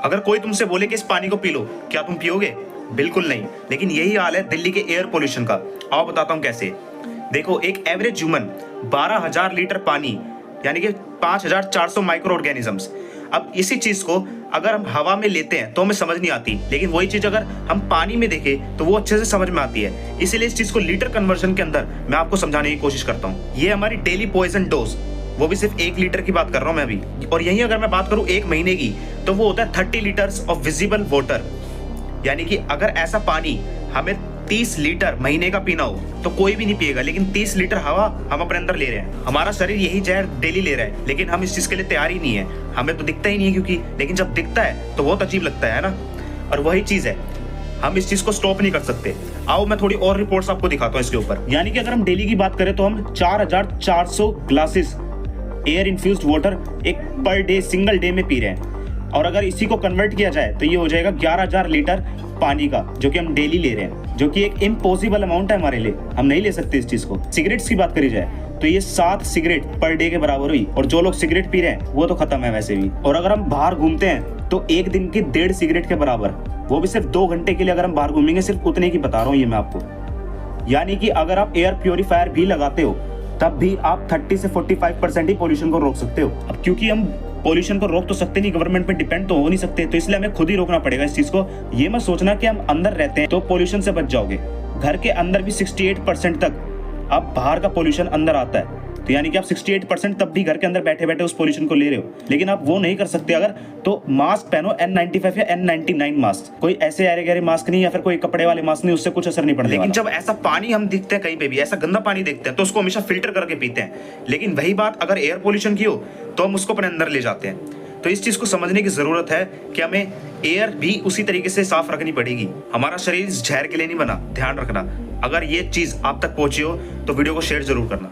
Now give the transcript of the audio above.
अगर कोई तुमसे बोले कि इस पानी को पी लो, क्या तुम पियोगे? बिल्कुल नहीं। लेकिन यही हाल है दिल्ली के एयर पोल्यूशन का। आओ बताता हूँ कैसे। देखो, एक एवरेज ह्यूमन 12,000 लीटर पानी यानी कि 5,400 माइक्रो ऑर्गेनिजम्स। अब इसी चीज को अगर हम हवा में लेते हैं तो हमें समझ नहीं आती, लेकिन वही चीज अगर हम पानी में देखें तो वो अच्छे से समझ में आती है। इसीलिए इस चीज को लीटर कन्वर्जन के अंदर मैं आपको समझाने की कोशिश करता हूँ। ये हमारी डेली पॉइजन डोज, वो भी सिर्फ 1 लीटर की बात कर रहा हूँ मैं अभी। और यही अगर मैं बात करूँ 1 महीने की, तो वो होता है 30 लीटर्स ऑफ विजिबल वाटर। यानी कि अगर ऐसा पानी हमें 30 लीटर महीने का पीना हो तो कोई भी नहीं पिएगा, लेकिन 30 लीटर हवा हम अपने अंदर ले रहे हैं। हमारा शरीर यही जहर डेली ले रहा है, लेकिन हम इस चीज के लिए तैयार ही नहीं है। हमें तो दिखता ही नहीं है क्योंकि, लेकिन जब दिखता है तो बहुत अजीब लगता है ना। और वही चीज है, हम इस चीज को स्टॉप नहीं कर सकते। आओ मैं थोड़ी और रिपोर्ट्स आपको दिखाता हूँ इसके ऊपर। यानी कि अगर हम डेली की बात करें तो हम 4,400 ग्लासेस एयर इन्फ्यूज्ड वाटर एक पर डे सिंगल डे में पी रहे हैं। और अगर इसी को कन्वर्ट किया जाए तो ये हो जाएगा 11,000 लीटर पानी का, जो कि हम डेली ले रहे हैं, जो कि एक इम्पॉसिबल अमाउंट है हमारे लिए। हम नहीं ले सकते इस चीज को। सिगरेट्स की बात करी जाए तो ये 7 सिगरेट पर डे के बराबर हुई, और जो लोग सिगरेट पी रहे हैं वो तो खत्म है वैसे भी। और अगर हम बाहर घूमते हैं तो एक दिन की 1.5 सिगरेट के बराबर, वो भी सिर्फ 2 घंटे के लिए अगर हम बाहर घूमेंगे, सिर्फ उतने की बता रहा हूँ ये मैं आपको। यानी कि अगर आप एयर प्योरीफायर भी लगाते हो तब भी आप 30 से 45% ही पोल्यूशन को रोक सकते हो। अब क्योंकि हम पोल्यूशन को रोक तो सकते नहीं, गवर्नमेंट पे डिपेंड तो हो नहीं सकते, तो इसलिए हमें खुद ही रोकना पड़ेगा इस चीज को। ये मत सोचना कि हम अंदर रहते हैं तो पोल्यूशन से बच जाओगे। घर के अंदर भी 68% तक अब बाहर का पोल्यूशन अंदर आता है। तो यानी कि आप 68% तब भी घर के अंदर बैठे बैठे उस पोल्यूशन को ले रहे हो। लेकिन आप वो नहीं कर सकते अगर, तो मास्क पहनो N95 या N99 मास्क। कोई ऐसे अरे गहरे मास्क नहीं, या फिर कोई कपड़े वाले मास्क नहीं, उससे कुछ असर नहीं पड़ता। लेकिन जब ऐसा पानी हम दिखते हैं कहीं पे भी, ऐसा गंदा पानी देखते हैं, तो उसको हमेशा फिल्टर करके पीते हैं। लेकिन वही बात अगर एयर पोल्यूशन की हो तो हम उसको अपने अंदर ले जाते हैं। तो इस चीज को समझने की जरूरत है कि हमें एयर भी उसी तरीके से साफ रखनी पड़ेगी। हमारा शरीर इस जहर के लिए नहीं बना, ध्यान रखना। अगर ये चीज आप तक पहुंची हो तो वीडियो को शेयर जरूर करना।